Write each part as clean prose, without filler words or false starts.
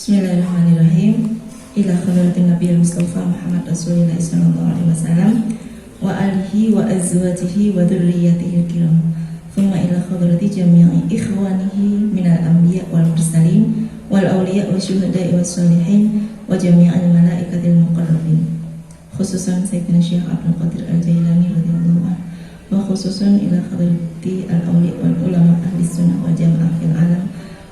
Bismillahirrahmanirrahim. Ila khadratin Nabi Mustafa Muhammad Rasulullah sallallahu alaihi wasallam wa alihi wa azwajihi wa dzurriyyatihi kiram. Thumma ila khadrati jami'i ikhwanihi minal anbiya wal mursalin wal awliya wa syuhada'i was sholihin wa jami'al malaikatil muqarrabin. Khususan Sayyidina Syekh Abdul Qadir Al-Jailani radhiyallahu anhu wa khususan ila khadrati al-awliya wal ulama ahli sunnah wal jamaah fil alam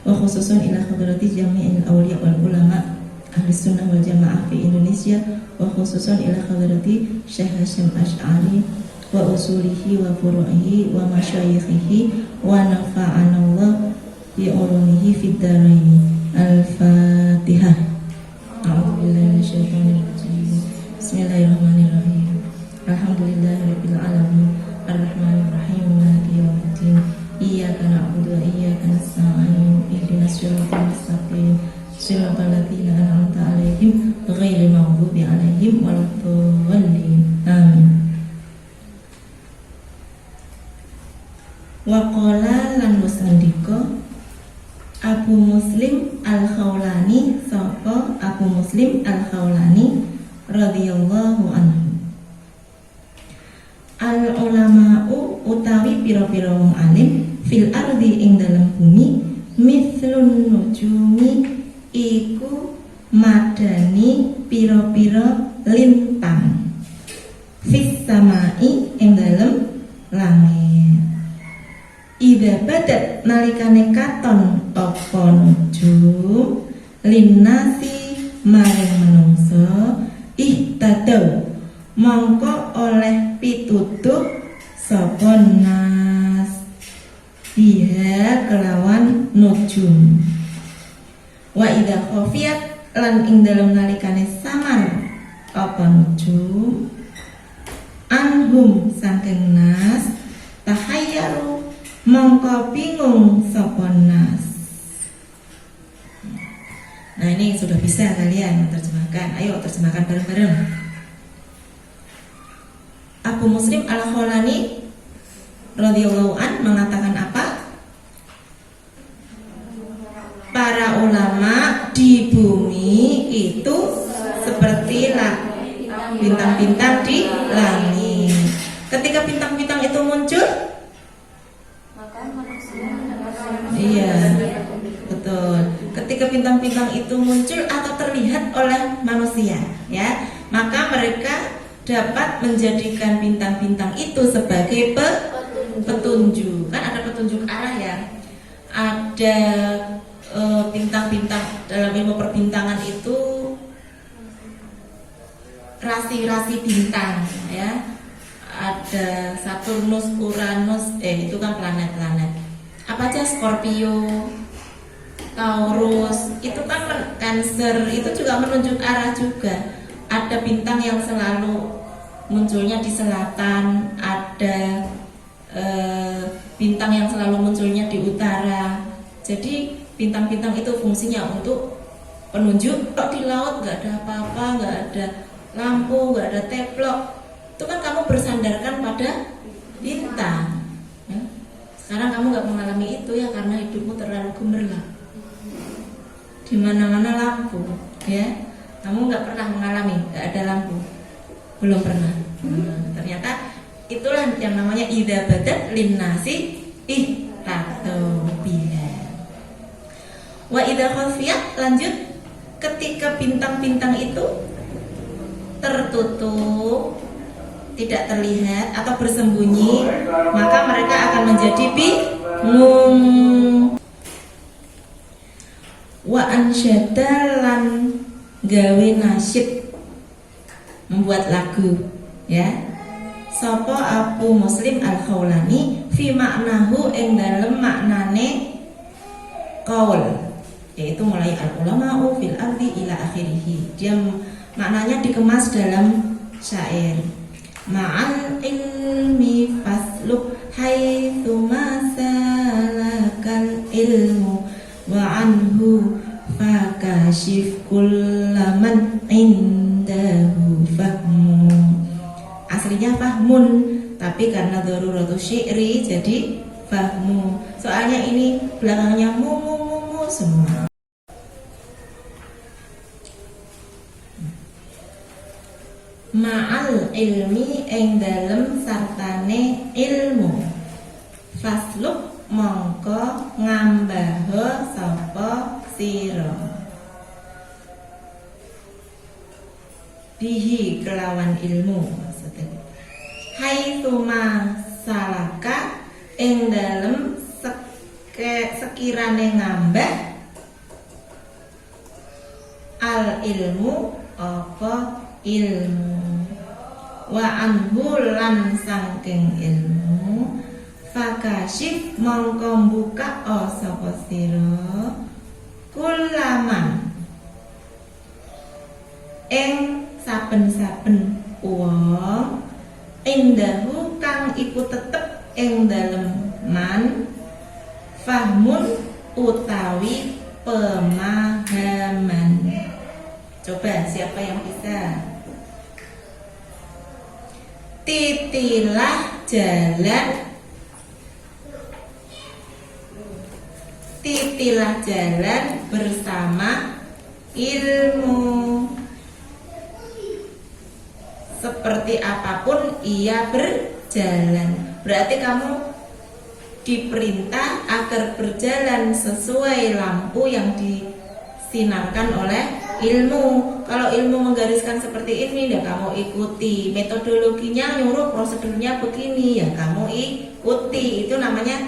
wa khususan ila khadrati jami'il awliya wal ulama ahli sunnah wal jamaah fi Indonesia wa khususan ila khadrati Syekh Hasyim Asy'ari wa usulihi wa furu'ihi wa masyayikhihi wa nafa'anallah bi ulumihi fid dharain. Al-Fatihah. A'udzubillahi minasyaitonir rajim. Bismillahirrahmanirrahim. Alhamdulillahirabbil alamin. Arrahmanir rahim. Maliki yaumiddin. Iyyaka na'budu wa iyyaka nasta'in. Ihdinas siratal mustaqim. Shiratal ladzina an'amta 'alaihim ghairil maghdubi 'alaihim waladdallin. Amin. Wa qala lan musandika Abu Muslim Al-Khawlani sapa Abu Muslim Al-Khawlani radhiyallahu anhu. Al-ulama'u utawi pira-pira wong alim fil ardi ing dalam bumi mithlun nujumi iku madani pira-pira lintang fis samai ing dalam langit. Ida badat nalikane katon apa nujum linnasi maring menungso ihtadau mongko oleh pitutuh sapa nas biha kelawan nujum. Wa ida khafiyat lan ing dalam nalikane samar apa nujum anhum saking nas tahayyaru mongko bingung sapa nas. Nah, ini sudah bisa kalian terjemahkan. Ayo terjemahkan bareng-bareng. Abu Muslim Al-Khawlani radhiyallahu an mengatakan apa? Para ulama di bumi itu seperti bintang-bintang di langit. Ketika bintang-bintang itu muncul, iya, betul. Ketika bintang-bintang itu muncul atau terlihat oleh manusia, ya, maka mereka dapat menjadikan bintang-bintang itu sebagai petunjuk. Kan ada petunjuk arah ya. Ada bintang-bintang dalam ilmu perbintangan itu rasi-rasi bintang, ya. Ada Saturnus, Uranus, itu kan planet-planet. Apa aja, Scorpio, Taurus, itu kan Cancer, itu juga menunjuk arah juga. Ada bintang yang selalu munculnya di selatan, ada bintang yang selalu munculnya di utara. Jadi bintang-bintang itu fungsinya untuk penunjuk. Kalau di laut nggak ada apa-apa, nggak ada lampu, nggak ada teplok, itu kan kamu bersandarkan pada bintang. Ya. Sekarang kamu nggak mengalami itu ya karena hidupmu terlalu gemerlap. Di mana-mana lampu, ya. Kamu nggak pernah mengalami nggak ada lampu, belum pernah. Ternyata itulah yang namanya idza badat linnasi ihtatu biha. Wa idza khafiyat, lanjut, ketika bintang-bintang itu tertutup, tidak terlihat atau bersembunyi, maka mereka akan menjadi bingung. Wa ansyada lan gawe nasyid, membuat lagu, ya. Sapa Abu Muslim Al-Khawlani fi maknahu ing dalem maknane qaul, yaitu mulai al-ulama'u fil ardi ila akhirih. Dia maknanya dikemas dalam syair. Ma'al ilmi fasluk haitsu masalakal ilmu wa anhu fakashif kullaman indahu fahmu. Aslinya fahmun, tapi karena daruratu syi'ri jadi fahmu. Soalnya ini belakangnya mu semua. ma'al ilmi ing dalem sartane ilmu. Fasluk mongko ngambaha sapa sira bihi kelawan ilmu maksudnya. Haitsuma salaka ing dalem sekirane ngambah al ilmu apa ilmu wa anhu lan sangking ilmu fakashif mongko buka sapa sira kulaman ing saben-saben wong indahu kang iku tetep ing dalem man fahmun utawi pemahaman. Coba siapa yang bisa? Titilah jalan, titilah jalan bersama ilmu. Seperti apapun ia berjalan. Berarti kamu diperintah agar berjalan sesuai lampu yang disinarkan oleh ilmu. Kalau ilmu menggariskan seperti ini, ya kamu ikuti. Metodologinya nyuruh prosedurnya begini, ya kamu ikuti. Itu namanya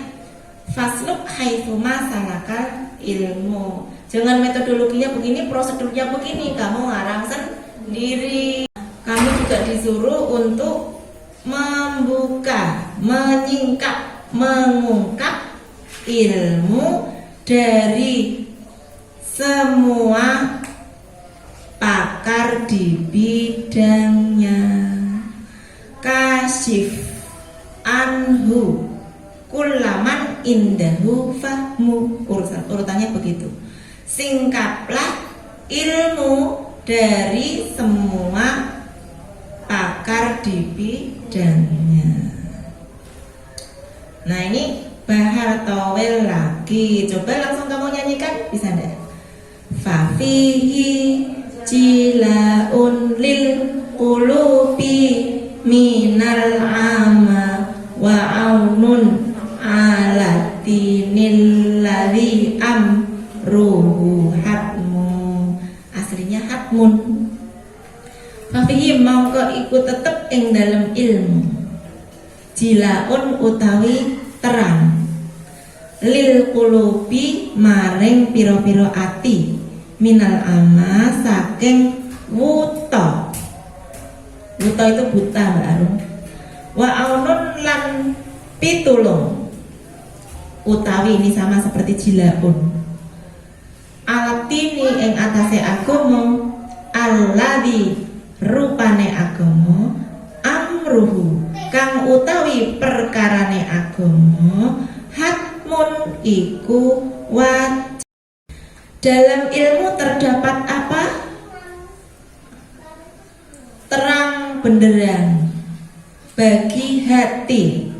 fasluk haitsuma salakal ilmu. Jangan metodologinya begini, prosedurnya begini, kamu ngarang sendiri. Kamu juga disuruh untuk membuka, menyingkap, mengungkap ilmu dari semua pakar di bidangnya. Kasyif anhu kullaman indahu fahmu. Urutannya begitu. Singkaplah ilmu dari semua pakar di bidangnya. Nah ini bahar towel lagi. Coba langsung kamu nyanyikan, bisa enggak? Fafihi jilaun lil qulubi minal ama wa aunun ala dinil ladzi amruhu hatmu. Aslinya hatmun. Fafihi mongko iku tetep ing dalam ilmu. Jilaun utawi terang. Lil qulubi maring pira-pira ati. Minal ama saking wuta. Wuta itu buta Mbak Arum. Wa aunun lan pitulung. Utawi ini sama seperti jilaun. Alatini ing atase agama alladzi rupane agama amruhu kang utawi perkarane agama hatmun iku wajib. Dalam ilmu terdapat apa? Terang benderang bagi hati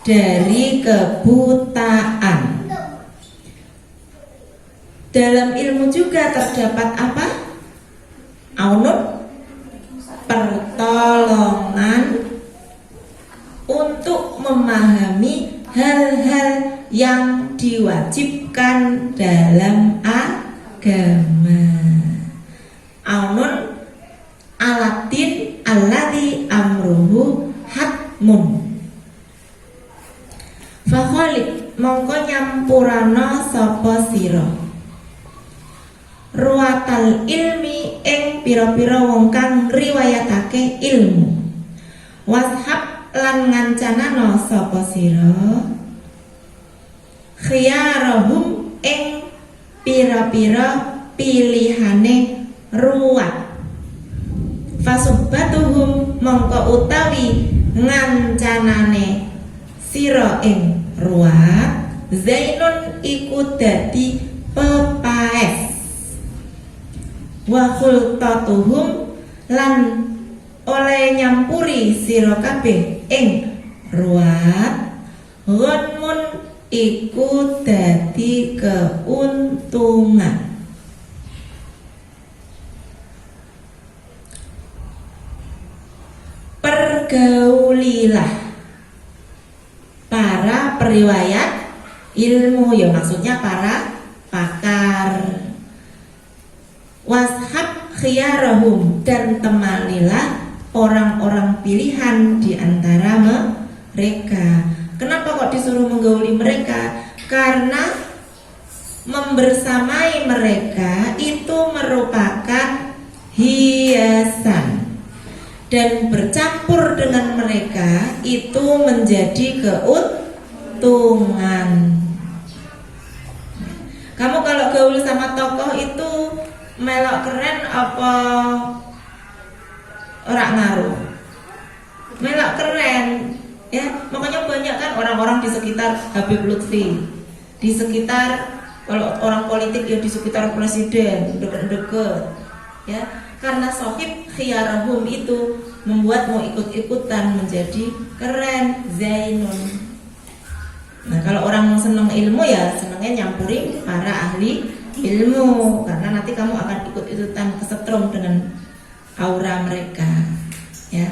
dari kebutaan. Dalam ilmu juga terdapat apa? Aunun, pertolongan untuk memahami hal-hal yang diwajibkan dalam agama. Aunun alatin alladzi amruhu hatmun. Fakholik mongko nyampurana sapa sira ruwatal ilmi ing pira-pira wong kang riwayatake ilmu. Washab lan ngancanana sapa sira khiyarahum ing pira-pira pilihane ruwat. Fasubbatuhum mongko utawi ngancanane sira ing ruwat zainun iku dadi pepaes. Wa khultatuhum lan oleh nyampuri sira kabeh ing ruwat ghanmun iku dadi keuntungan. gaulilah para periwayat ilmu, ya maksudnya para pakar. Washab khiyarahum, dan temanilah orang-orang pilihan di antara mereka. Kenapa kok disuruh menggauli mereka? Karena membersamai mereka itu merupakan hiasan, dan bercampur dengan mereka itu menjadi keuntungan. Kamu kalau gaul sama tokoh itu melok keren apa ora ngaruh? Melok keren, ya. Makanya banyak kan orang-orang di sekitar Habib Lutfi, di sekitar, kalau orang politik ya di sekitar presiden, deket-deket, ya. Karena sohib khiyarahum itu membuat mau ikut-ikutan menjadi keren, zainun. Nah, kalau orang seneng ilmu ya senengnya nyampurin para ahli ilmu, karena nanti kamu akan ikut-ikutan kesetrum dengan aura mereka, ya.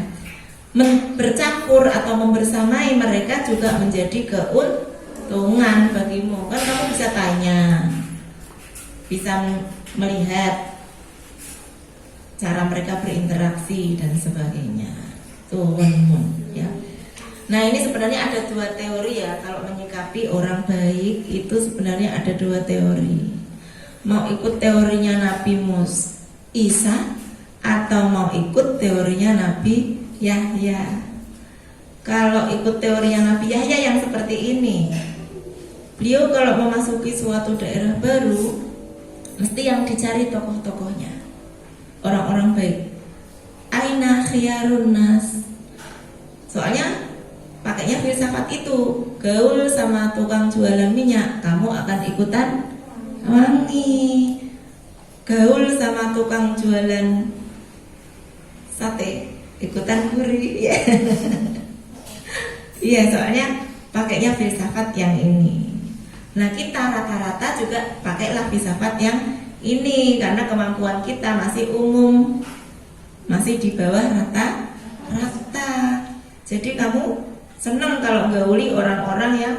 Bercampur atau membersamai mereka juga menjadi keuntungan bagimu. Kan kamu bisa tanya, bisa melihat cara mereka berinteraksi dan sebagainya. Tuh, ya. Nah, ini sebenarnya ada dua teori ya. Kalau menyikapi orang baik itu sebenarnya ada dua teori. Mau ikut teorinya Nabi Isa atau mau ikut teorinya Nabi Yahya. Kalau ikut teorinya Nabi Yahya yang seperti ini, beliau kalau memasuki suatu daerah baru mesti yang dicari tokoh-tokohnya, orang-orang baik. Aina khiyarun nas. Soalnya pakainya filsafat itu, gaul sama tukang jualan minyak, kamu akan ikutan wangi. Gaul sama tukang jualan sate, ikutan gurih. Iya, soalnya pakainya filsafat yang ini. Nah, kita rata-rata juga pakailah filsafat yang ini, karena kemampuan kita masih umum, masih di bawah rata-rata. Jadi kamu senang kalau gauli orang-orang yang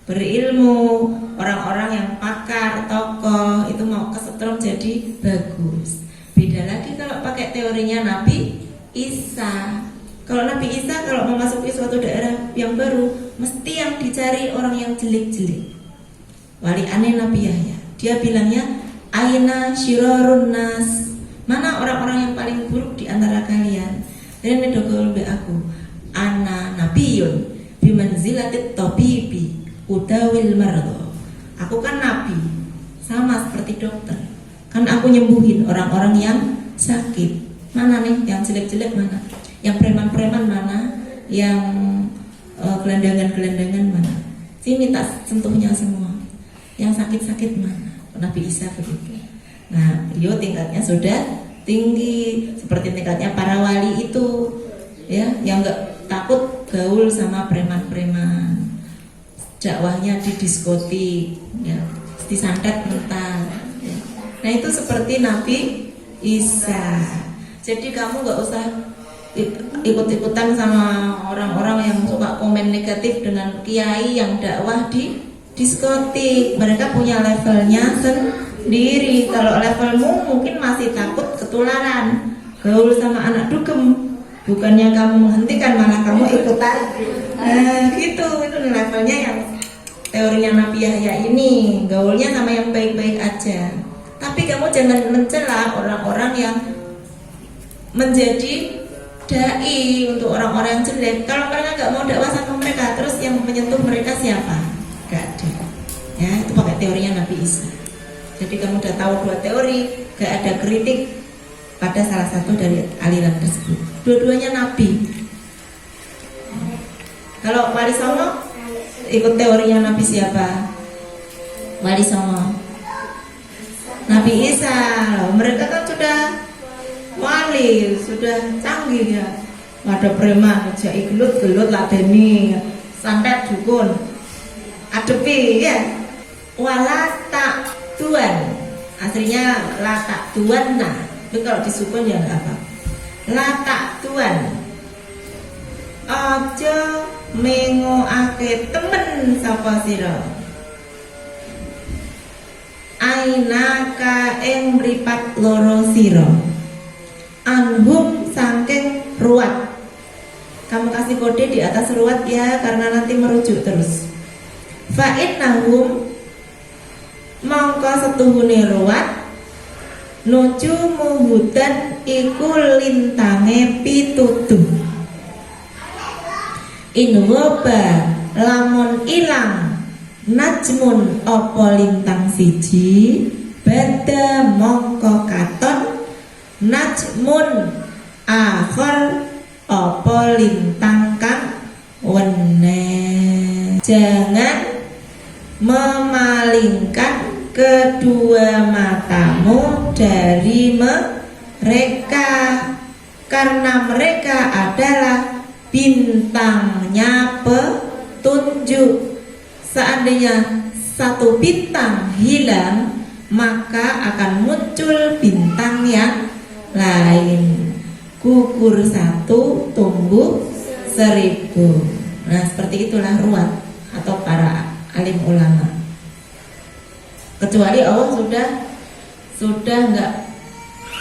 berilmu, orang-orang yang pakar, tokoh, itu mau kesetrum jadi bagus. Beda lagi kalau pakai teorinya Nabi Isa. Kalau Nabi Isa kalau memasuki suatu daerah yang baru, mesti yang dicari orang yang jelek-jelek. Wali aneh Nabi Yahya, dia bilangnya aina syirarun nas, mana orang-orang yang paling buruk di antara kalian. Dan medogol be aku, ana nabiyun bimanzilatit tabibi udawil mardo. Aku kan nabi, sama seperti dokter, kan aku nyembuhin orang-orang yang sakit. Mana nih yang jelek-jelek mana, yang preman-preman mana, yang gelandangan-gelandangan mana, sini tak sentuhnya semua. Yang sakit-sakit mana. Nabi Isa begitu. Nah, beliau tingkatnya sudah tinggi, seperti tingkatnya para wali itu, ya, yang enggak takut gaul sama preman-preman. Dakwahnya di diskotik, ya, disantet mental, ya. Nah, itu seperti Nabi Isa. Jadi kamu nggak usah ikut-ikutan sama orang-orang yang suka komen negatif dengan kiai yang dakwah di diskotik. Mereka punya levelnya sendiri. Kalau levelmu mungkin masih takut ketularan gaul sama anak dugem, bukannya kamu menghentikan malah kamu ikutan. Gitu, itu levelnya yang teorinya Nabi Yahya ini, gaulnya sama yang baik-baik aja. Tapi kamu jangan mencela orang-orang yang menjadi dai untuk orang-orang yang jelek. Kalau mereka nggak mau dakwah sama mereka, terus yang menyentuh mereka siapa? Gak ada. Ya, itu pakai teorinya Nabi Isa. Jadi kamu udah tahu dua teori, gak ada kritik pada salah satu dari aliran tersebut. Dua-duanya Nabi. Kalau Wali Songo ikut teorinya Nabi siapa? Wali Songo, Nabi Isa. Mereka kan sudah wali, sudah canggih ya. Ada preman, jai gelut-gelut ladeni, santet dukun, adepi ya. Wala tak tuan, aslinya la tak tuan. Nah, tapi kalau disukun ya nggak apa. La tak tuan, aja mengoake temen sapa sira ainaka ing mripat loro sira anhum saking ruwat. Kamu kasih kode di atas ruwat ya, karena nanti merujuk terus. Fa'innahum mongko setuhune ruwat nuju muhudan iku lintange pituduh. Inwoba lamun ilang najmun opo lintang siji bada mongko katon najmun akhir opo lintang kang wene. Jangan memalingkan kedua matamu dari mereka, karena mereka adalah bintangnya petunjuk. Seandainya satu bintang hilang, maka akan muncul bintang yang lain. Gugur satu, tumbuh seribu. Nah, seperti itulah ruwat atau para alim ulama. Kecuali Allah sudah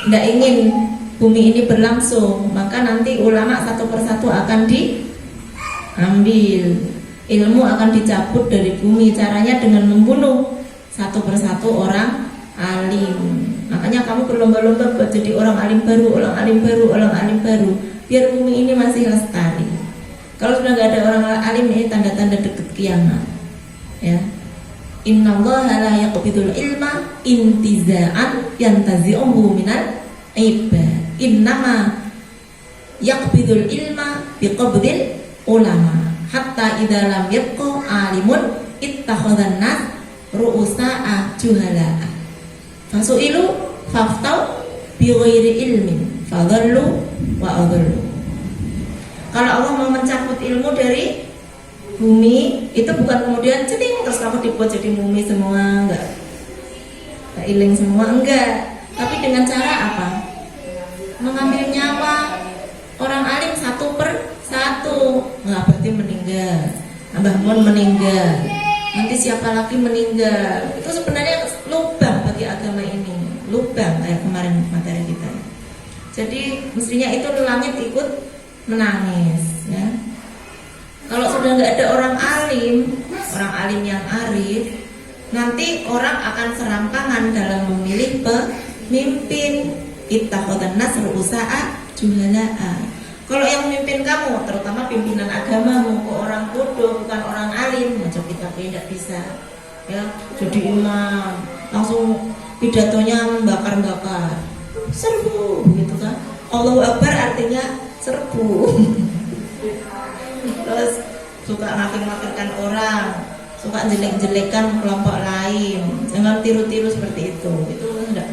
nggak ingin bumi ini berlangsung, maka nanti ulama satu persatu akan diambil, ilmu akan dicabut dari bumi. Caranya dengan membunuh satu persatu orang alim. Makanya kamu berlomba-lomba buat jadi orang alim baru, orang alim baru, orang alim baru, biar bumi ini masih lestari. Kalau sudah nggak ada orang alim, ini tanda-tanda deket kiamat. Ya, innallaha la yaqbidul ilma intiza'an yantazi'uhu minal ibad. Innama yaqbidul ilma biqabdil ulama hatta idza lam yabqa alimun ittakhadhan nas ru'usa'a juhala'a fasu'ilu faftau bighairi ilmin fadhallu wa adhallu. Kalau Allah mau mencabut ilmu dari bumi, itu bukan kemudian ceting terus kamu dibuat jadi mumi semua, enggak iling semua, enggak. Tapi dengan cara apa? Mengambil nyawa orang alim satu per satu. Nggak berarti meninggal, Mbah Mun meninggal, nanti siapa lagi meninggal. Itu sebenarnya lubang bagi agama ini, lubang kayak kemarin materi kita. Jadi mestinya itu langit ikut menangis, ya. Kalau sudah nggak ada orang alim yang arif, nanti orang akan serampangan dalam memilih pemimpin. Ittakhadhan nas ru'usa'a juhala'a. Kalau yang memimpin kamu, terutama pimpinan agamamu, kok orang bodoh, bukan orang alim, macam kita tidak bisa, ya. Jadi imam langsung pidatonya membakar-bakar, serbu, gitu kan? Allahu Akbar artinya serbu. Terus suka ngafir-ngafirkan orang, suka jelek-jelekan kelompok lain. Jangan tiru-tiru seperti itu. Itu enggak,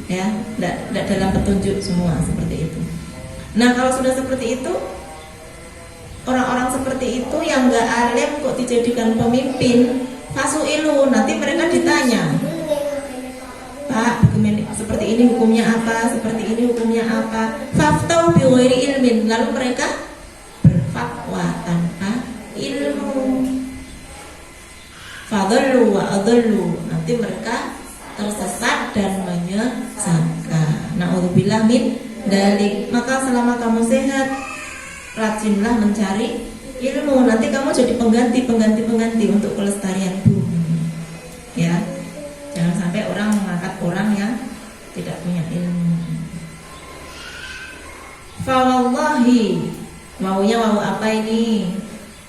ya, enggak dalam petunjuk semua seperti itu. Nah, kalau sudah seperti itu, orang-orang seperti itu yang enggak alim kok dijadikan pemimpin, fasu'ilu, nanti mereka ditanya, Pak, seperti ini hukumnya apa? Seperti ini hukumnya apa? Faftau bi ghairi ilmin, lalu mereka berfatwa tanpa ilmu. Fadhallu wa adhallu, nanti mereka tersesat dan menyesatkan. Na'udzubillah min dalik. Maka selama kamu sehat, rajinlah mencari ilmu. Nanti kamu jadi pengganti untuk kelestarian bumi. Ya. Jangan sampai orang mengangkat orang yang tidak punya ilmu. Fa wallahi, maunya mau apa ini?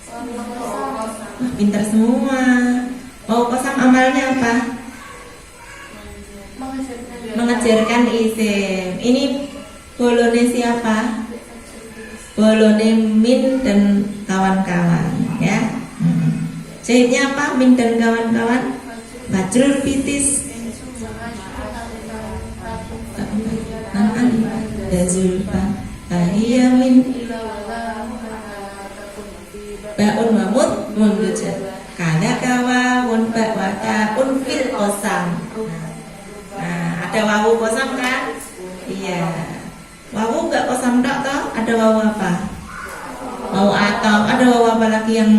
Wah, pintar semua. Mau kosam amalnya apa? Mengajarkan isim. Ini bolone siapa? Bolone Min dan kawan-kawan, ya. Jahitnya apa? Min dan kawan-kawan. Bajrul Fitis Zulfa Ahiyamin Ba'un mamut mundujat Kada kawa Wunba wata unfil kosam. Nah, ada wawu kosam kan? Iya. Wawu gak kosam tak toh? Ada wawu apa? wawu atau ada wawu apa lagi yang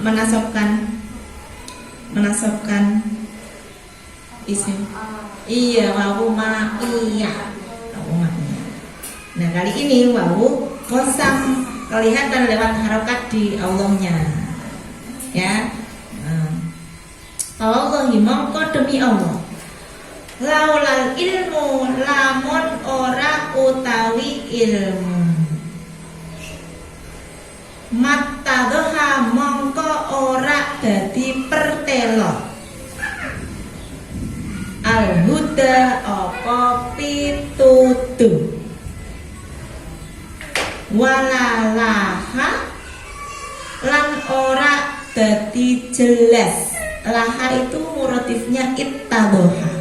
menasabkan isim? Iya, wawu ma'iyah. Wawu ma'iyah. Nah, kali ini wawu qasam kelihatan lewat harokat di Allahnya. Ya. Allahi mongko demi Allah. Laulal ilmu lamun ora utawi ilmu. Mattadoha mongko ora dadi pertelo. Al-huda apa pitutu. Walalaha lan ora dadi jelas. Laha itu muratifnya ittadoha.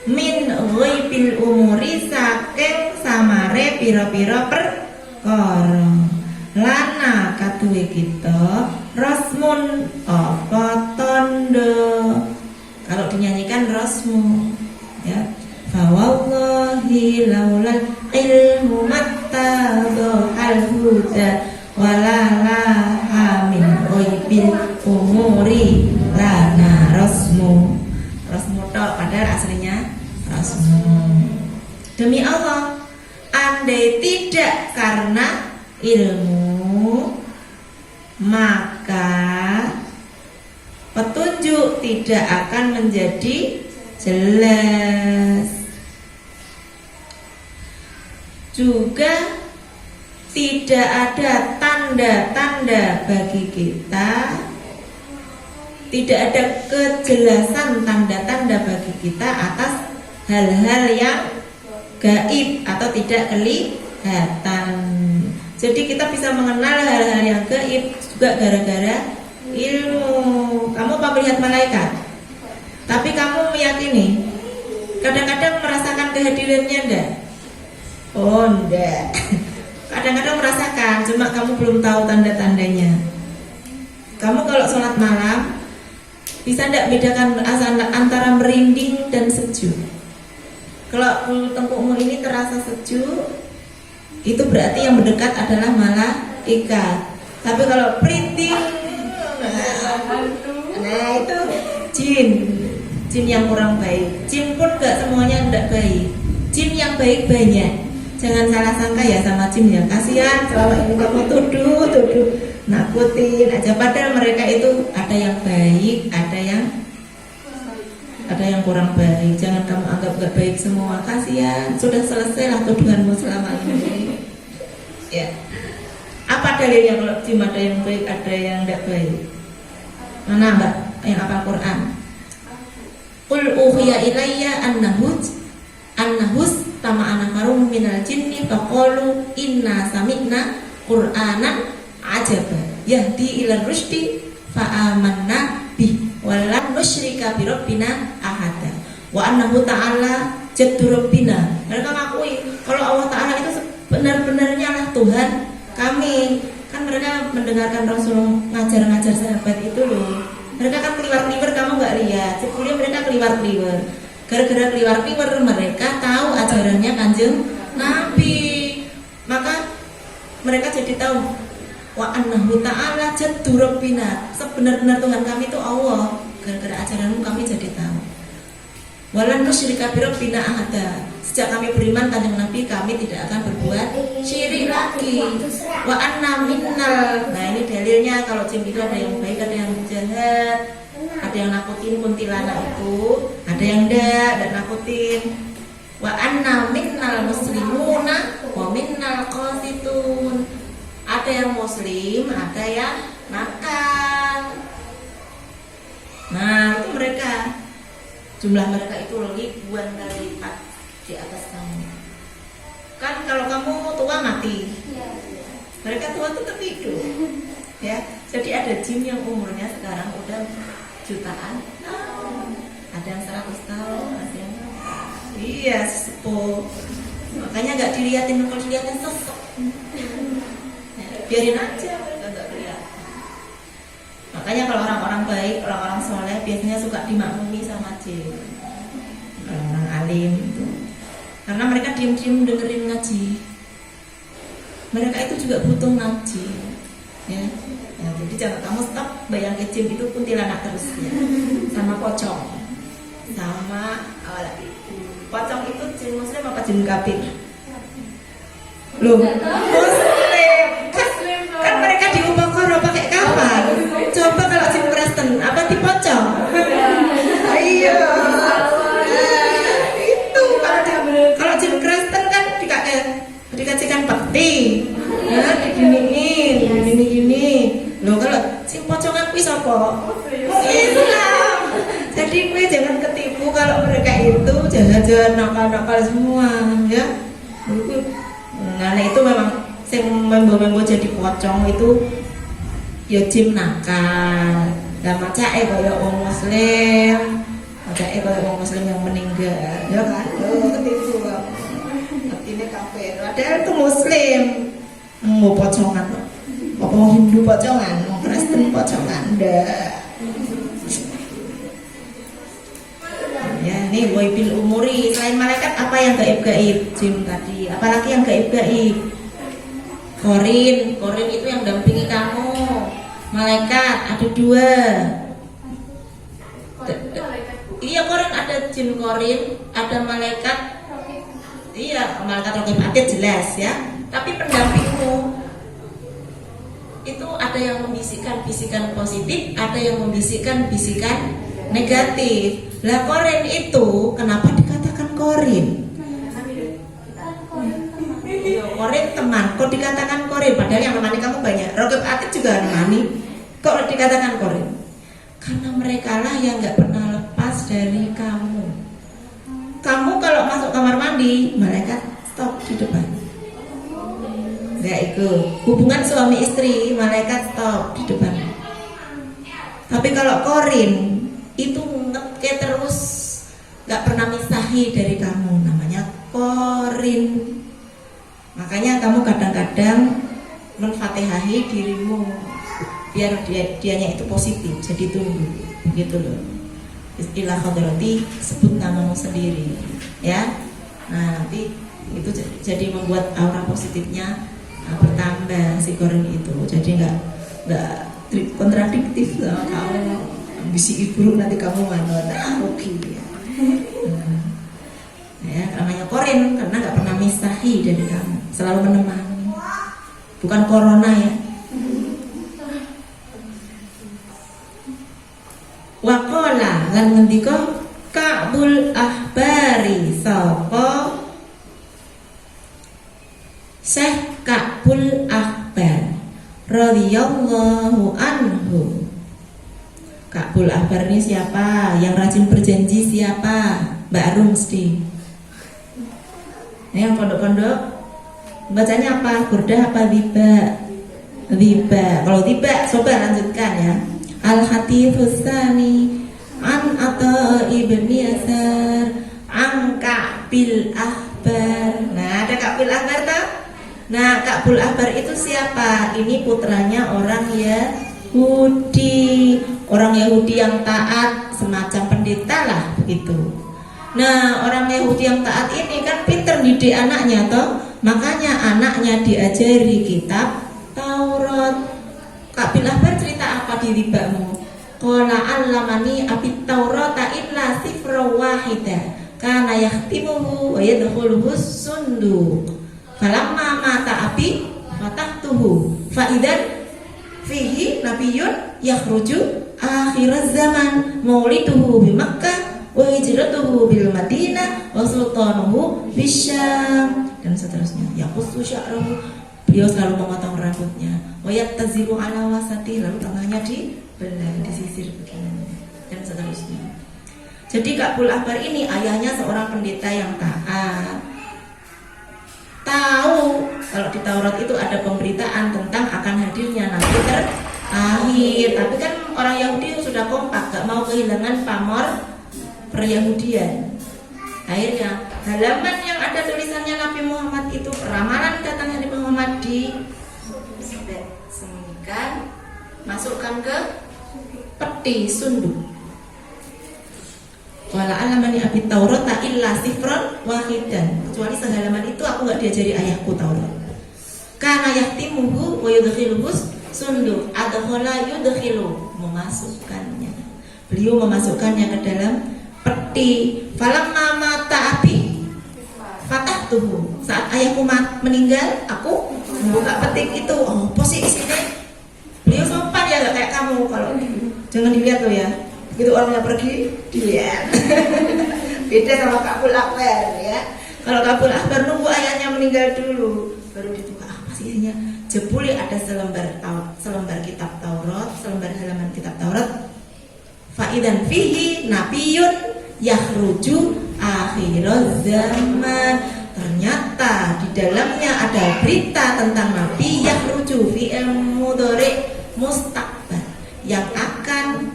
Min ghaibil umuri saking samare pira-pira perkara. Lana katuwe kita rasmun apa tondo. Kalau dinyanyikan rasmu ya. Fa wallahi laulal ilmu mattadohal huda walalaha min ghaibil umuri lana rasmu. Rasmu tok padahal aslinya rasmu. Demi Allah, andai tidak karena ilmu, maka petunjuk tidak akan menjadi jelas. Juga tidak ada tanda-tanda bagi kita, tidak ada kejelasan tanda-tanda bagi kita atas hal-hal yang gaib atau tidak kelihatan. Jadi kita bisa mengenal hal-hal yang gaib juga gara-gara ilmu. Kamu apa melihat malaikat? Tapi kamu meyakini, kadang-kadang merasakan kehadirannya enggak? Oh enggak. Kadang-kadang merasakan, cuma kamu belum tahu tanda-tandanya. Kamu kalau sholat malam bisa enggak bedakan antara merinding dan sejuk? Kalau bulu tengkukmu ini terasa sejuk, itu berarti yang mendekat adalah malaikat. Tapi kalau printing, nah itu jin yang kurang baik. Jin pun gak semuanya tidak baik. Jin yang baik banyak. Jangan salah sangka ya sama jin ya. Kasihan selama ini kamu tuduh, nakutin aja. Padahal mereka itu ada yang baik, ada yang kurang baik. Jangan kamu anggap gak baik semua. Kasihan, sudah selesai lah tuduhanmu selama ini. Ya. Apa dalilnya kalau jin ada yang baik, ada yang tidak baik? Mana Mbak yang apa Quran? Qul uhiya ilayya annahus tama'ana farum minal jinni faqalu inna sami'na qur'anan ajaba yahdi ila rusdi fa'amanna bih walan nusyrika bi rabbina ahada wa annahu ta'ala jaddu rabbina. Mereka mengakui kalau Allah Ta'ala itu sebenar-benarnya lah Tuhan kami. Kan mereka mendengarkan Rasul ngajar-ngajar sahabat itu loh. Mereka kan keliwar-keliwar, kamu gak lihat. Sebelumnya mereka keliwar-keliwar. Gara-gara keliwar-keliwar mereka tahu ajarannya Kanjeng Nabi. Maka mereka jadi tahu wa annahu ta'ala jaddu rabbina. Sebenar-benar Tuhan kami itu Allah. Gara-gara ajaranmu kami jadi tahu. Walan nusyrika bi rabbina ahada. Sejak kami beriman Kanjeng Nabi, kami tidak akan berbuat syirik lagi. Wa anna minnal. Nah ini dalilnya kalau jin itu ada yang baik, ada yang jahat, ada yang nakutin kuntilanak itu, ada yang enggak nakutin. Wa anna minnal muslimuna wa minnal qasitun. Ada yang muslim, ada yang nakal. Nah itu mereka. Jumlah mereka itu ribuan kali lipat di atas kamu. Kan kalau kamu tua mati, mereka tua tetap hidup. Ya, jadi ada jin yang umurnya sekarang udah jutaan tahun, ada yang 100 tahun, ada yang iya sepuh. Makanya nggak dilihatin, kalau dilihatin sesek. Biarin aja, mereka nggak lihat. Makanya kalau orang-orang baik, orang-orang soleh biasanya suka dimaklumi sama jin, orang alim itu. Karena mereka diam-diam dengerin ngaji. mereka itu juga butuh ngaji ya. Ya, jadi jangan kamu stop bayangin jin itu kuntilanak terus ya. Sama pocong, sama pocong itu jin muslim apa jin kafir? Loh, muslim kan mereka diubah koro pakai kafan. Coba kalau jin Kristen apa di pocong? Iya. Itu kalau jin Kristen kan dikasihkan peti, ya gini. Loh kalau sing pocongan kuwi sapa? Islam. Jadi kuwi jangan ketipu kalau mereka itu jangan nakal-nakal semua, ya. Nah, itu memang sing membo-membo jadi pocong itu ya jin nakal. Lah macake kaya wong muslim, yang meninggal, ya kan? Oh, ketipu kok. Artinya kafir. Padahal itu muslim. Mau pocongan kok. Apa mau Hindu pocongan, mau Kristen pocongan, ndak. Ya, nih waibil umuri. Selain malaikat apa yang gaib-gaib? Jin tadi. Apalagi yang gaib-gaib? Korin itu yang dampingi kamu. Malaikat ada 2. Iya, korin ada jin korin, ada malaikat. Iya, malaikat raqib atid jelas ya. Tapi pendampingmu itu ada yang membisikkan bisikan positif, ada yang membisikkan bisikan negatif. Lah korin itu kenapa dikatakan korin? Iya, korin teman. Kok dikatakan korin? Padahal yang nemani kamu banyak. Raqib atid juga nemani. Kok dikatakan korin? Karena mereka lah yang nggak pernah lepas dari kamu. Kamu kalau masuk kamar mandi, malaikat stop di depan. Nggak ikut. Hubungan suami istri, malaikat stop di depan. Tapi kalau korin itu kayak terus nggak pernah misahi dari kamu, namanya korin. Makanya kamu kadang-kadang menfatihahi dirimu biar dianya itu positif, jadi tunggu begitu loh. Istilah hadrati, sebut namamu sendiri ya. Nah nanti itu jadi membuat aura positifnya bertambah si korin itu. Jadi nggak kontradiktif sama kamu. Bisi ibu nanti kamu mana? Oke ya. Ya namanya korin karena nggak pernah misahi dari kamu, selalu menemani. Bukan corona ya. Waqala lan ngendika Ka'bul ahbari sapa Syekh Ka'bul Ahbar radhiyallahu anhu. Ka'bul Ahbar ini siapa? Yang rajin berjanji siapa? Mbak Arum mesti. Nah, yang pondok-pondok bacanya apa? Burdah apa tiba? Tiba. Kalau tiba, coba lanjutkan ya. Al-Hatifus Tsani an Atha ibni Yasar an Ka'bil Ahbar. Nah, ada Ka'bil Ahbar tak? Nah, Ka'bul Ahbar itu siapa? Ini putranya orang Yahudi. Orang Yahudi yang taat, semacam pendeta lah begitu. Nah, orang Yahudi yang taat ini kan pinter didik anaknya toh. Makanya anaknya diajari kitab Taurat. Ka'bil Ahbar cerita apa di ribamu? Qala allamani abit Taurata illa sifra wahida kana yahtimuhu wa yadkhuluhu sunduq. Falamma mata abi fatahtuhu fa idan fihi nabiyyun yakhruju akhiraz zaman mauliduhu bi Makkah wa hijratuhu bil Madinah wa sultanuhu bisyam dan seterusnya. Yaqussu sya'ruhu, beliau selalu memotong rambutnya. Wa yattaziru ala wasati, lalu tengahnya dibelah, disisir begini dan seterusnya. Jadi Ka'bul Ahbar ini ayahnya seorang pendeta yang taat. Tahu kalau di Taurat itu ada pemberitaan tentang akan hadirnya nabi terakhir. Tapi kan orang Yahudi sudah kompak, gak mau kehilangan pamor peryahudian. Akhirnya halaman yang ada tulisannya Nabi Muhammad itu, ramalan datangnya Nabi Muhammad disembunyikan, masukkan ke peti sunduk. Wala alamani abit Taurata illa sifron wahidan. Kecuali sehalaman itu aku gak diajari ayahku Taurat. kana yahtimuhu wa yudkhiluhus sunduk adkhala yudkhilu, memasukkannya. Beliau memasukkannya ke dalam peti. Falamma mata abi fatahtuhu, saat ayahku meninggal aku membuka peti itu. Oh, posisinya beliau sopan ya, gak kayak kamu. Kalau jangan dilihat tuh ya, begitu orangnya pergi dilihat. Beda sama Kabul Akbar ya. Kalau Kabul Akbar nunggu ayahnya meninggal dulu baru dibuka. Apa sih isinya? Jebule ada selembar kitab Taurat, selembar halaman kitab Taurat. Faidan fihi nabiyun yakhruju akhiraz zaman. Ternyata di dalamnya ada berita tentang nabi yakhruju fi'il mudhari mustaqbal, yang akan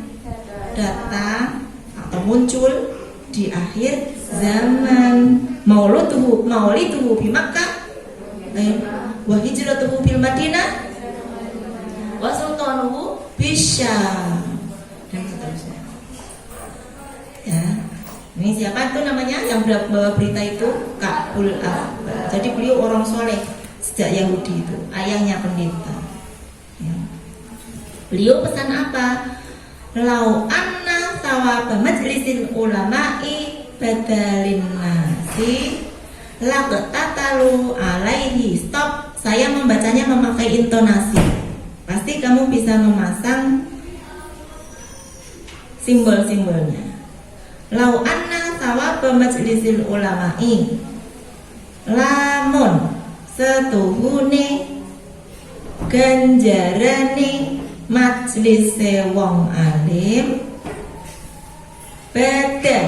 datang atau muncul di akhir zaman. Mauliduhu bi Makkah wa hijratuhu bil Madinah wa sultanuhu bisyam, dan seterusnya. Ya, ini siapa tuh namanya yang bawa berita itu? Kabul Akbar. Jadi beliau orang soleh sejak Yahudi itu, ayahnya pendeta. Ya. Beliau pesan apa? Lau anna thawaba majlisin ulama'i badalin nasi laqtatalu alaihi. Stop, saya membacanya memakai intonasi. Pasti kamu bisa memasang simbol-simbolnya. Lau anna thawaba majlisil ulama'i, lamun setuhune ganjarane majlise wong alim beda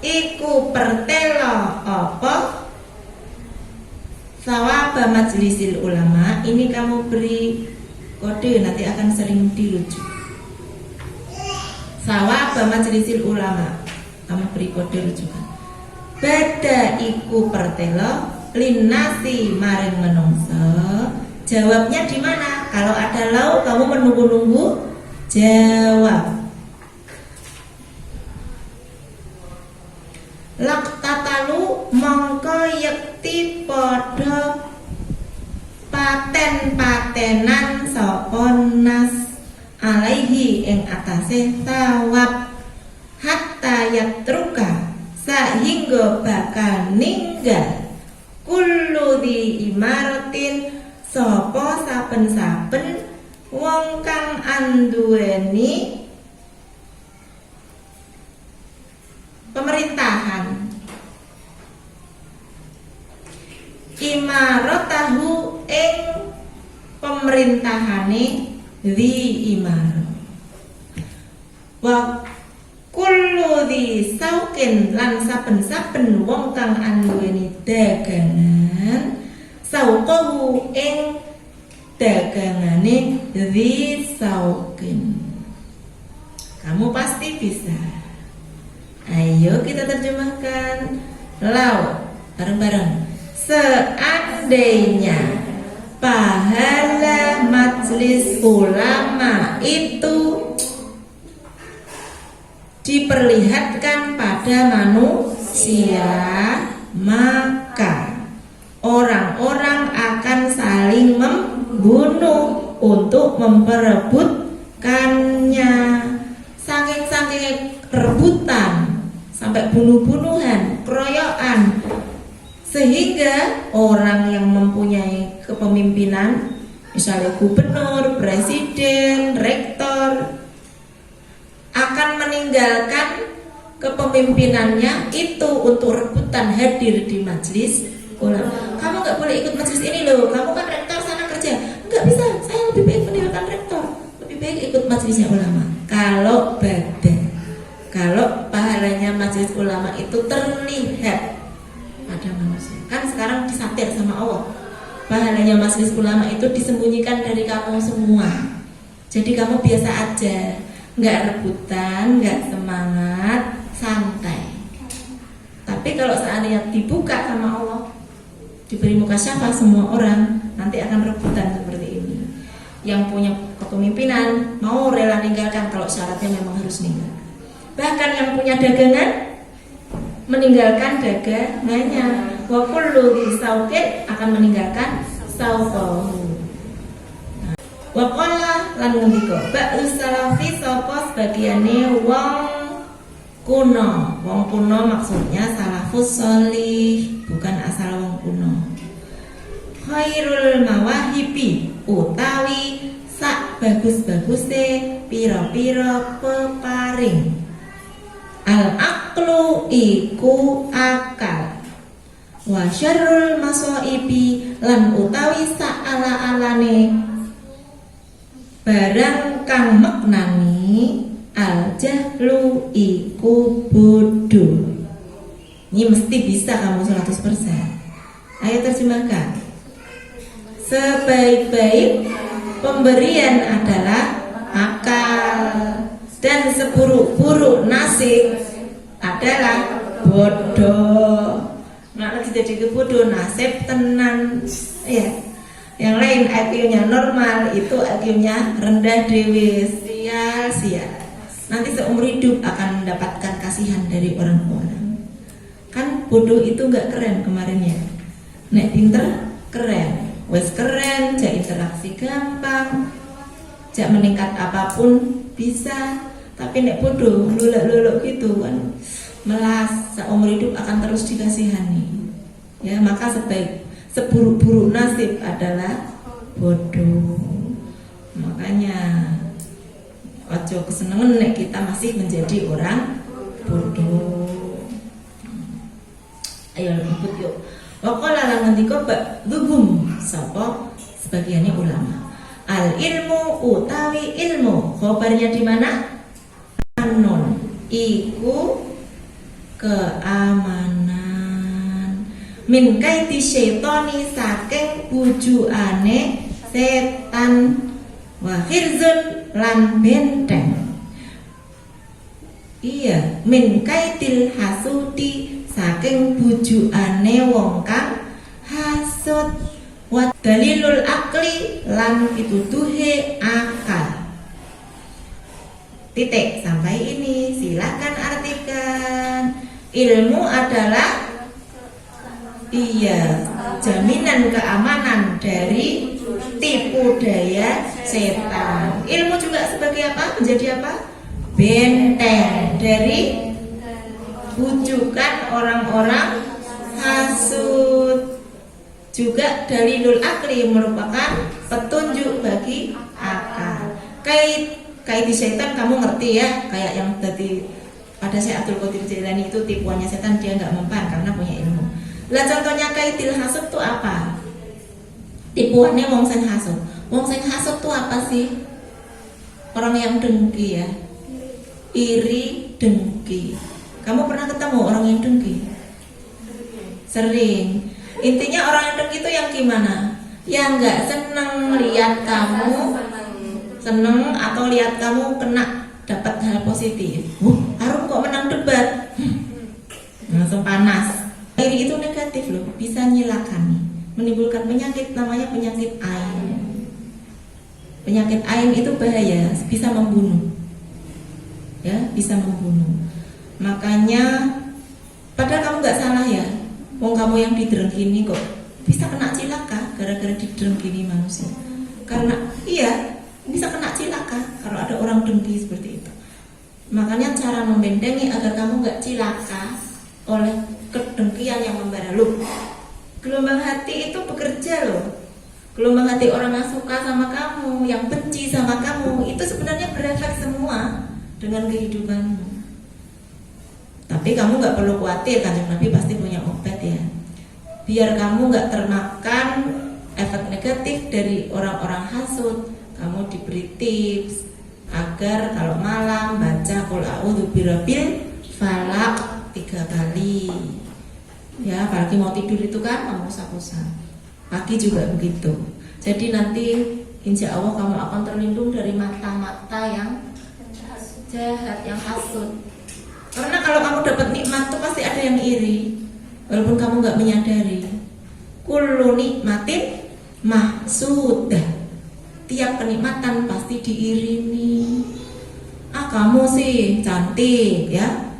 iku pertelo apa sawaba majlisil ulama. Ini kamu beri kode, nanti akan sering dirujuk. Sawaba majlisil ulama, kamu beri kode rujukan. Beda iku pertelo linasi maring menungso. Jawabnya di mana? Kalau ada lau, kamu menunggu-nunggu jawab. Laktatalu mongko yekti podo paten-patenan sopon nas alaihi ing atase tawab hatta yatruka, sehingga bakal ninggal kullu di imaratin sopo saben-saben wong kang anduweni pemerintahan. Imaratahu ing pemerintahane di imar. Wa kullu di saukin lan saben-saben wong kang anduweni dagangan sauqahu ing dagangane di saukin. Kamu pasti bisa. Ayo kita terjemahkan. Lau, bareng-bareng. Seandainya pahala majelis ulama itu diperlihatkan pada manusia, maka orang-orang akan saling membunuh untuk memperebutkannya. Saking-saking rebutan sampai bunuh-bunuhan, keroyokan, sehingga orang yang mempunyai kepemimpinan, misalnya gubernur, presiden, rektor, akan meninggalkan kepemimpinannya itu untuk rebutan hadir di majelis ulama. Kamu nggak boleh ikut majelis ini loh, kamu kan rektor sana kerja. Nggak bisa, saya lebih baik meninggalkan rektor, lebih baik ikut majelisnya ulama. Kalau pahalanya majelis ulama itu terlihat pada manusia, kan sekarang disatir sama Allah. Pahalanya majelis ulama itu disembunyikan dari kamu semua. Jadi kamu biasa aja, nggak rebutan, nggak semangat, santai. Tapi kalau seandainya dibuka sama Allah, diberi mukasyafah semua orang, nanti akan rebutan seperti ini. Yang punya kepemimpinan mau rela ninggalkan kalau syaratnya memang harus ninggal. Bahkan yang punya dagangan meninggalkan dagangannya. wa kullu dhi sauqin akan meninggalkan sauqahu. Wa qala lan ngendika ba'du salafi sapa sebagiane wong kuno. Wong kuno maksudnya salafus sholih, bukan asal wong kuno. Khairul mawahibi utawi sak bagus-baguse pira-pira peparing. Al aqlu iku akal. Wa syarrul masaibi lan utawi sak ala-alane barang kang maknani al jahlu iku bodoh. Ini mesti bisa kamu 100%. Ayo terjemahkan. Sebaik-baik pemberian adalah akal, dan seburuk-buruk nasib adalah bodoh. Nah, kita jadi bodoh nasib tenan ya. Yang lain IQ-nya normal, itu IQ-nya rendah dewi, sia-sia. Nanti seumur hidup akan mendapatkan kasihan dari orang-orang. Kan bodoh itu nggak keren kemarin ya. Nek pinter keren, wes keren, jak interaksi gampang, jak meningkat apapun bisa. Tapi nek bodoh, luluk-luluk gitu kan, melas, seumur hidup akan terus dikasihani. Ya, maka seburuk-buruk nasib adalah bodoh. Makanya ojo kesenengan nek kita masih menjadi orang bodoh. Ayo lembut yuk. Waqala lan ngendika ba'dhum sapa sebagiannya ulama. Al ilmu utawi ilmu, khabarnya di mana? Anon iku keamanan. Min kaiti syaitani saking bujuane setan. Wa khirzun lan benteng. Iya, min kaitil hasudi saking bujuane wong kang hasud. Wa dalilul akli lan pituduhe akal. Titik sampai ini, silakan artikan. Ilmu adalah jaminan keamanan dari tipu daya setan. Ilmu juga sebagai apa? Menjadi apa? Benteng dari bujukan orang-orang hasud. Juga dalilul akli merupakan petunjuk bagi akal. Kait di setan kamu ngerti ya, kayak yang tadi pada Syekh Abdul Qadir Jailani itu tipuannya setan, dia nggak mempan karena punya ilmu. Lah contohnya kaitil hasud itu apa? Tipuannya wong sing hasud. Wong sing hasud itu apa sih? Orang yang dengki ya. Iri, dengki. Kamu pernah ketemu orang yang dengki? Sering. Intinya orang yang dengki itu yang gimana? Yang nggak seneng lihat kamu seneng atau lihat kamu kena dapat hal positif. Harum kok menang debat. Langsung panas. Iri itu negatif loh, bisa nyilakan, menimbulkan penyakit namanya penyakit ain. Penyakit ain itu bahaya, bisa membunuh. Ya, bisa membunuh. Makanya padahal kamu nggak salah ya. Wong kamu yang didengkini kok bisa kena cilaka gara-gara didengkini manusia. Karena iya, bisa kena cilaka kalau ada orang dengki seperti itu. Makanya cara membentengi agar kamu nggak cilaka oleh kedengkian yang membara. Loh, gelombang hati itu bekerja loh. Gelombang hati orang yang suka sama kamu, yang benci sama kamu, itu sebenarnya berefek semua dengan kehidupanmu. Tapi kamu nggak perlu khawatir, Kanjeng Nabi pasti punya obat ya. Biar kamu nggak termakan efek negatif dari orang-orang hasud, kamu diberi tips agar kalau malam baca qul a'udzu birabbil falaq 3 kali. Ya, apalagi mau tidur itu kan mengusak-usak. Pagi juga begitu. Jadi nanti insya Allah kamu akan terlindung dari mata-mata yang jahat, yang hasud. Karena kalau kamu dapat nikmat tuh pasti ada yang iri, walaupun kamu nggak menyadari. Kullu nikmatin mahsudah. Tiap kenikmatan pasti diiringi. Kamu sih cantik ya,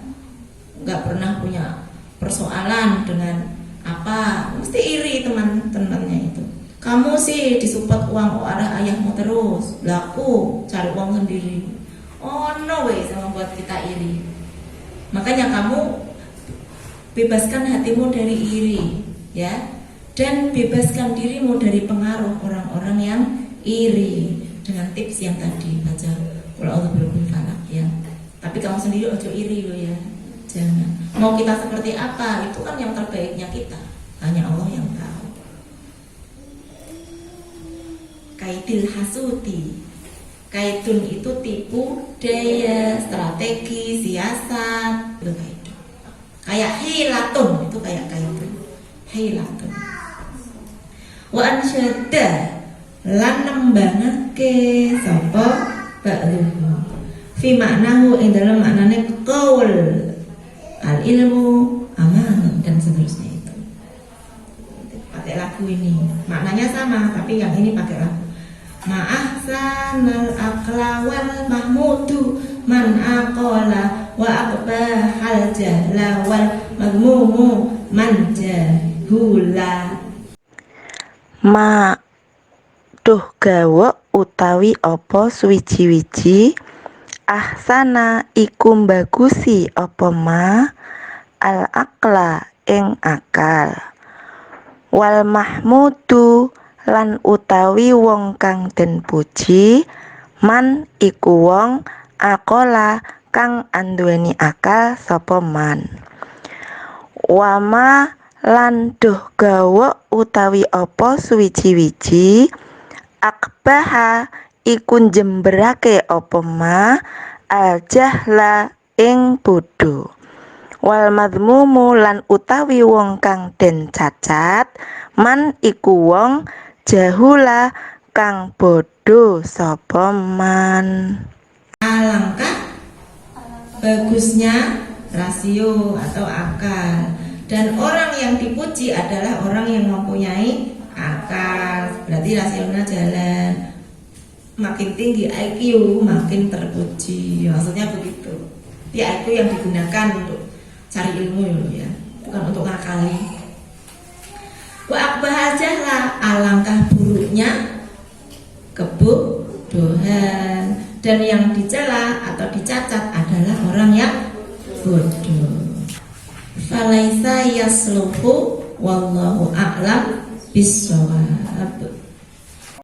nggak pernah punya persoalan dengan Apa? Mesti iri teman-temannya itu. Kamu sih disupport uang arah ayahmu terus, laku cari uang sendiri. Oh no way, sama buat kita iri. Makanya kamu bebaskan hatimu dari iri, ya, dan bebaskan dirimu dari pengaruh orang-orang yang iri dengan tips yang tadi baca qul a'udzu birabbil falaq ya. Tapi kamu sendiri ojo iri loh ya, jangan. Mau kita seperti apa itu kan yang terbaiknya kita, hanya Allah yang tahu. Kaidil hasuti, kaidun itu tipu daya, strategi, siasat, itu kaidun. Kayak hilatun itu kayak kaidun, hilatun. Wa ansyada lan nembangake sapa ba'dhu fi maknahu ing dalam maknane qaul al ilmu aman dan seterusnya itu. Pakai lagu ini maknanya sama tapi yang ini pakai lagu. Ma'ahsanal aqla wal mahmudu man aqala wa aqbahal jahla wal magmumu man jahula. Ma duh gawa utawi apa suwiji-wiji ahsana iku bagusi apa ma al aqla ing akal wal mahmudu lan utawi wong kang den puji man iku wong aqala kang anduweni akal sapa man wama lan duh gawa utawi apa suwiji-wiji akbaha iku jemberake apa ma al jahla ing bodho wal madmumu lan utawi wong kang den cacat man iku wong jahula kang bodho sapa man. Alangkah bagusnya rasio atau akal, dan orang yang dipuji adalah orang yang mempunyai akal, berarti rasionya jalan. Makin tinggi IQ makin terpuji, maksudnya begitu. Ya IQ yang digunakan untuk cari ilmu ya, bukan untuk ngakali. Wa akbah jahla, alangkah buruknya kebodohan, dan yang dicela atau dicacat adalah orang yang bodoh. Falaisa yasluhu wallahu a'lam bissawab.